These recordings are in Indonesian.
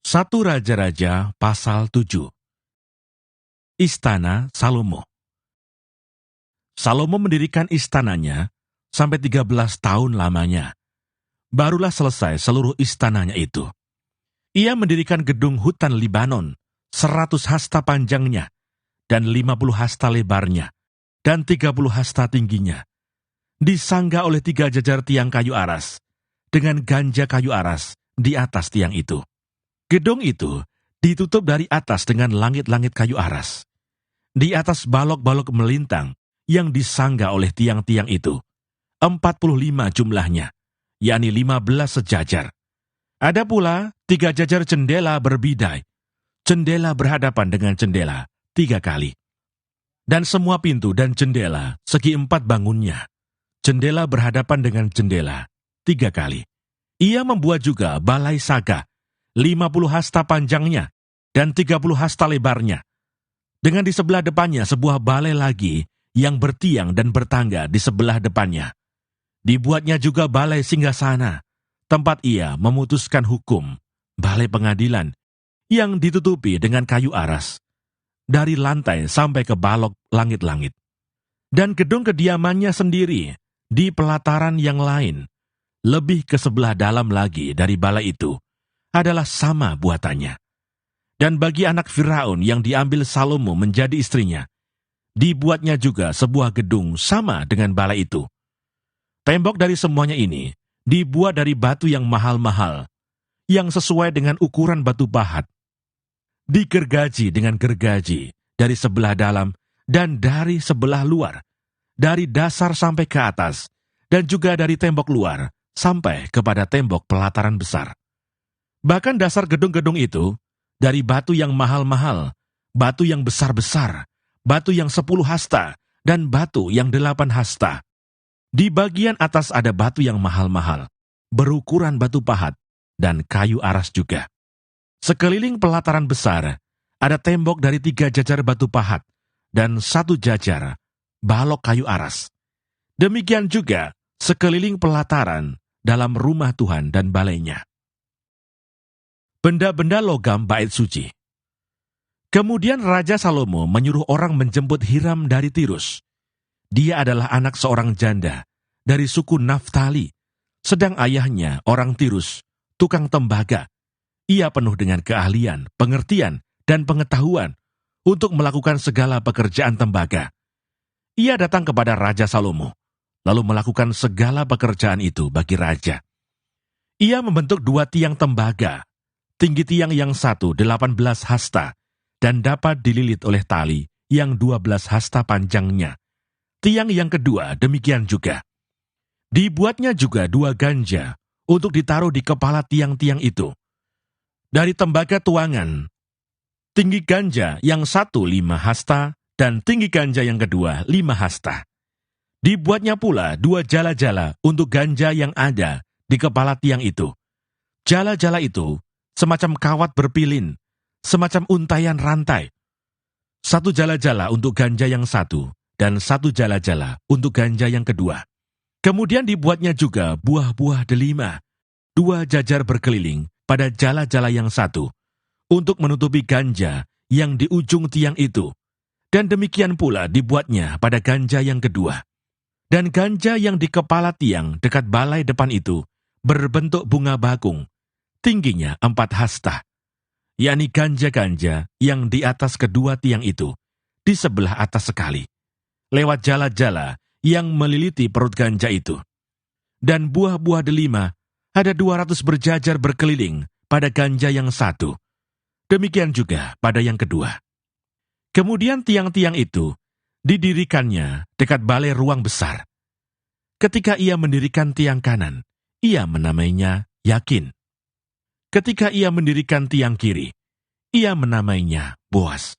1 Raja-Raja pasal 7. Istana Salomo. Salomo mendirikan istananya sampai 13 tahun lamanya. Barulah selesai seluruh istananya itu. Ia mendirikan gedung hutan Libanon, 100 hasta panjangnya, dan 50 hasta lebarnya, dan 30 hasta tingginya. Disangga oleh 3 jajar tiang kayu aras, dengan ganja kayu aras di atas tiang itu. Gedung itu ditutup dari atas dengan langit-langit kayu aras. Di atas balok-balok melintang yang disangga oleh tiang-tiang itu, 45 jumlahnya, yakni 15 sejajar. Ada pula 3 jajar jendela berbidai, jendela berhadapan dengan jendela 3 kali. Dan semua pintu dan jendela segi 4 bangunnya, jendela berhadapan dengan jendela 3 kali. Ia membuat juga balai saga, 50 hasta panjangnya, dan 30 hasta lebarnya. Dengan di sebelah depannya sebuah balai lagi yang bertiang dan bertangga di sebelah depannya. Dibuatnya juga balai singgasana, tempat ia memutuskan hukum, balai pengadilan, yang ditutupi dengan kayu aras, dari lantai sampai ke balok langit-langit. Dan gedung kediamannya sendiri, di pelataran yang lain, lebih ke sebelah dalam lagi dari balai itu, adalah sama buatannya. Dan bagi anak Firaun yang diambil Salomo menjadi istrinya, dibuatnya juga sebuah gedung sama dengan balai itu. Tembok dari semuanya ini dibuat dari batu yang mahal-mahal, yang sesuai dengan ukuran batu pahat. Digergaji dengan gergaji dari sebelah dalam dan dari sebelah luar, dari dasar sampai ke atas, dan juga dari tembok luar sampai kepada tembok pelataran besar. Bahkan dasar gedung-gedung itu, dari batu yang mahal-mahal, batu yang besar-besar, batu yang 10 hasta, dan batu yang 8 hasta. Di bagian atas ada batu yang mahal-mahal, berukuran batu pahat, dan kayu aras juga. Sekeliling pelataran besar, ada tembok dari 3 jajar batu pahat, dan 1 jajar balok kayu aras. Demikian juga sekeliling pelataran dalam rumah Tuhan dan balainya. Benda-benda logam bait suci. Kemudian Raja Salomo menyuruh orang menjemput Hiram dari Tirus. Dia adalah anak seorang janda dari suku Naftali, sedang ayahnya orang Tirus, tukang tembaga. Ia penuh dengan keahlian, pengertian, dan pengetahuan untuk melakukan segala pekerjaan tembaga. Ia datang kepada Raja Salomo, lalu melakukan segala pekerjaan itu bagi raja. Ia membentuk 2 tiang tembaga, tinggi tiang yang satu 18 hasta, dan dapat dililit oleh tali yang 12 hasta panjangnya. Tiang yang kedua demikian juga. Dibuatnya juga 2 ganja untuk ditaruh di kepala tiang-tiang itu. Dari tembaga tuangan, tinggi ganja yang satu 5 hasta, dan tinggi ganja yang kedua 5 hasta. Dibuatnya pula 2 jala-jala untuk ganja yang ada di kepala tiang itu. Jala-jala itu semacam kawat berpilin, semacam untayan rantai. 1 jala-jala untuk ganja yang satu, dan 1 jala-jala untuk ganja yang kedua. Kemudian dibuatnya juga buah-buah delima, 2 jajar berkeliling pada jala-jala yang satu, untuk menutupi ganja yang di ujung tiang itu. Dan demikian pula dibuatnya pada ganja yang kedua. Dan ganja yang di kepala tiang dekat balai depan itu berbentuk bunga bakung, tingginya 4 hasta, yakni ganja-ganja yang di atas kedua tiang itu, di sebelah atas sekali, lewat jala-jala yang meliliti perut ganja itu. Dan buah-buah delima ada 200 berjajar berkeliling pada ganja yang satu, demikian juga pada yang kedua. Kemudian tiang-tiang itu didirikannya dekat balai ruang besar. Ketika ia mendirikan tiang kanan, ia menamainya Yakin. Ketika ia mendirikan tiang kiri, ia menamainya Boas.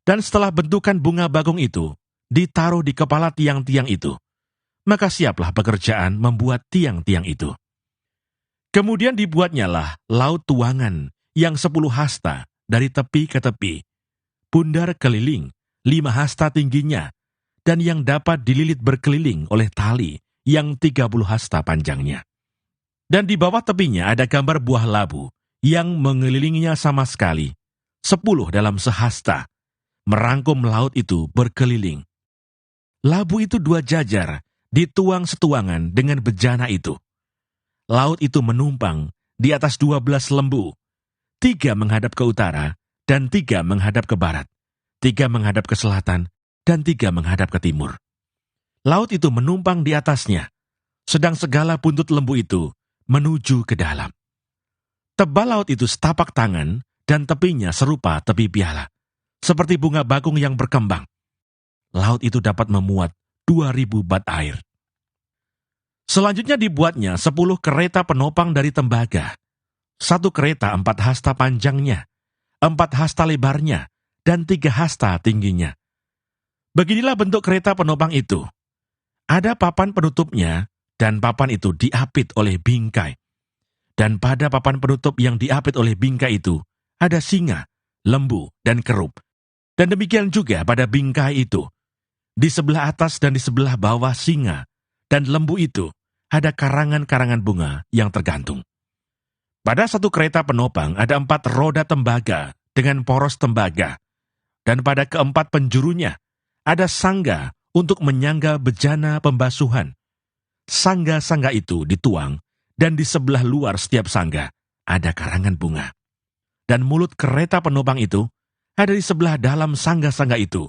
Dan setelah bentukan bunga bagong itu ditaruh di kepala tiang-tiang itu, maka siaplah pekerjaan membuat tiang-tiang itu. Kemudian dibuatnyalah laut tuangan yang 10 hasta dari tepi ke tepi, bundar keliling 5 hasta tingginya, dan yang dapat dililit berkeliling oleh tali yang 30 hasta panjangnya. Dan di bawah tepinya ada gambar buah labu yang mengelilinginya sama sekali, 10 dalam sehasta, merangkum laut itu berkeliling. Labu itu 2 jajar, dituang setuangan dengan bejana itu. Laut itu menumpang di atas 12 lembu, 3 menghadap ke utara, dan 3 menghadap ke barat, 3 menghadap ke selatan, dan 3 menghadap ke timur. Laut itu menumpang di atasnya, sedang segala buntut lembu itu menuju ke dalam. Tebal laut itu setapak tangan, dan tepinya serupa tepi piala, seperti bunga bakung yang berkembang. Laut itu dapat memuat 2.000 bat air. Selanjutnya dibuatnya 10 kereta penopang dari tembaga. 1 kereta 4 hasta panjangnya, 4 hasta lebarnya, dan 3 hasta tingginya. Beginilah bentuk kereta penopang itu. Ada papan penutupnya, dan papan itu diapit oleh bingkai. Dan pada papan penutup yang diapit oleh bingkai itu, ada singa, lembu, dan kerub. Dan demikian juga pada bingkai itu. Di sebelah atas dan di sebelah bawah singa dan lembu itu, ada karangan-karangan bunga yang tergantung. Pada 1 kereta penopang ada 4 roda tembaga dengan poros tembaga. Dan pada keempat penjurunya, ada sangga untuk menyangga bejana pembasuhan. Sangga-sangga itu dituang, dan di sebelah luar setiap sangga ada karangan bunga. Dan mulut kereta penopang itu ada di sebelah dalam sangga-sangga itu,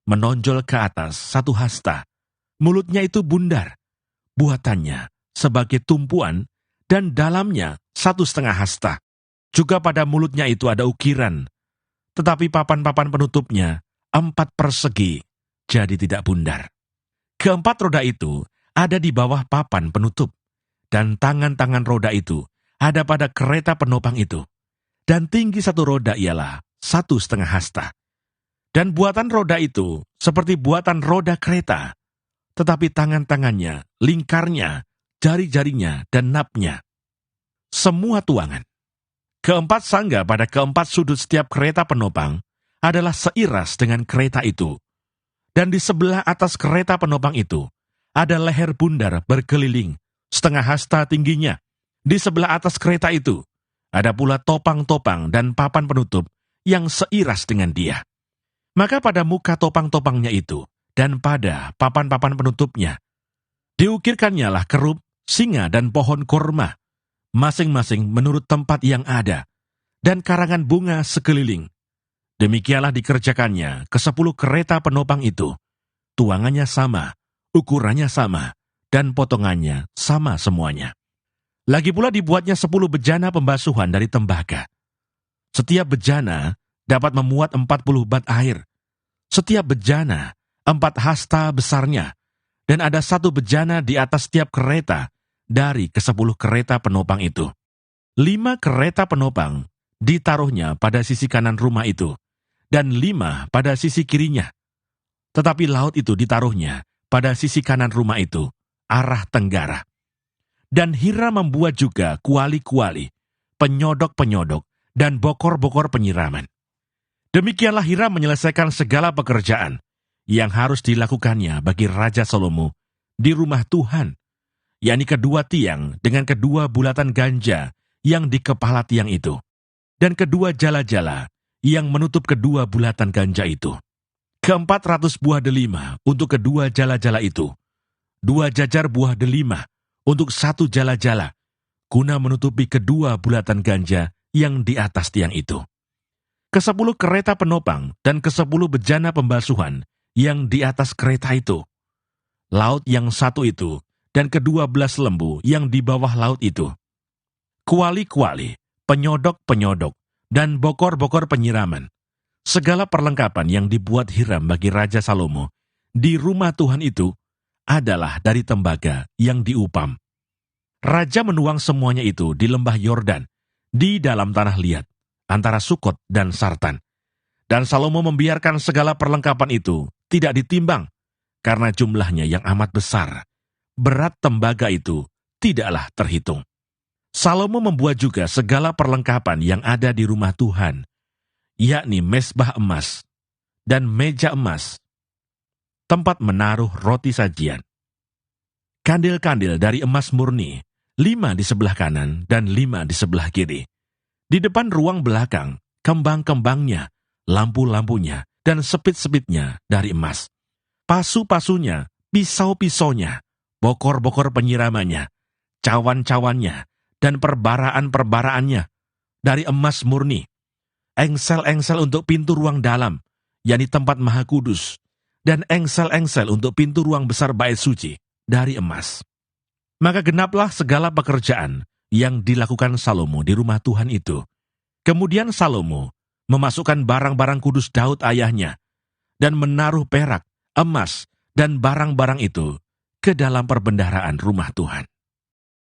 menonjol ke atas 1 hasta. Mulutnya itu bundar, buatannya sebagai tumpuan, dan dalamnya 1,5 hasta. Juga pada mulutnya itu ada ukiran, tetapi papan-papan penutupnya 4 persegi, jadi tidak bundar. Keempat roda itu ada di bawah papan penutup, dan tangan-tangan roda itu ada pada kereta penopang itu. Dan tinggi 1 roda ialah 1,5 hasta. Dan buatan roda itu seperti buatan roda kereta, tetapi tangan-tangannya, lingkarnya, jari-jarinya, dan napnya, semua tuangan. Keempat sangga pada keempat sudut setiap kereta penopang adalah seiras dengan kereta itu. Dan di sebelah atas kereta penopang itu ada leher bundar berkeliling, 1/2 hasta tingginya. Di sebelah atas kereta itu ada pula topang-topang dan papan penutup yang seiras dengan dia. Maka pada muka topang-topangnya itu dan pada papan-papan penutupnya, diukirkannya lah kerub, singa, dan pohon korma, masing-masing menurut tempat yang ada, dan karangan bunga sekeliling. Demikianlah dikerjakannya ke 10 kereta penopang itu. Tuangannya sama, ukurannya sama, dan potongannya sama semuanya. Lagi pula dibuatnya 10 bejana pembasuhan dari tembaga. Setiap bejana dapat memuat 40 bat air. Setiap bejana 4 hasta besarnya, dan ada 1 bejana di atas setiap kereta dari ke-10 kereta penopang itu. 5 kereta penopang ditaruhnya pada sisi kanan rumah itu, dan 5 pada sisi kirinya. Tetapi laut itu ditaruhnya pada sisi kanan rumah itu, arah tenggara. Dan Hiram membuat juga kuali-kuali, penyodok-penyodok, dan bokor-bokor penyiraman. Demikianlah Hiram menyelesaikan segala pekerjaan yang harus dilakukannya bagi Raja Salomo di rumah Tuhan, yakni kedua tiang dengan kedua bulatan ganja yang di kepala tiang itu, dan kedua jala-jala yang menutup kedua bulatan ganja itu. 400 buah delima untuk kedua jala-jala itu, 2 jajar buah delima untuk 1 jala-jala, guna menutupi kedua bulatan ganja yang di atas tiang itu. Ke-10 kereta penopang dan ke-10 bejana pembasuhan yang di atas kereta itu. Laut yang 1 itu dan ke-12 lembu yang di bawah laut itu. Kuali-kuali, penyodok-penyodok, dan bokor-bokor penyiraman. Segala perlengkapan yang dibuat Hiram bagi Raja Salomo di rumah Tuhan itu adalah dari tembaga yang diupam. Raja menuang semuanya itu di lembah Yordan, di dalam tanah liat, antara Sukot dan Sartan. Dan Salomo membiarkan segala perlengkapan itu tidak ditimbang, karena jumlahnya yang amat besar. Berat tembaga itu tidaklah terhitung. Salomo membuat juga segala perlengkapan yang ada di rumah Tuhan, yakni mezbah emas dan meja emas, tempat menaruh roti sajian. Kandil-kandil dari emas murni, 5 di sebelah kanan dan 5 di sebelah kiri. Di depan ruang belakang, kembang-kembangnya, lampu-lampunya, dan sepit-sepitnya dari emas. Pasu-pasunya, pisau-pisaunya, bokor-bokor penyiramannya, cawan-cawannya, dan perbaraan-perbaraannya dari emas murni. Engsel-engsel untuk pintu ruang dalam, yakni tempat maha kudus, dan engsel-engsel untuk pintu ruang besar bait suci dari emas. Maka genaplah segala pekerjaan yang dilakukan Salomo di rumah Tuhan itu. Kemudian Salomo memasukkan barang-barang kudus Daud ayahnya, dan menaruh perak, emas, dan barang-barang itu ke dalam perbendaharaan rumah Tuhan.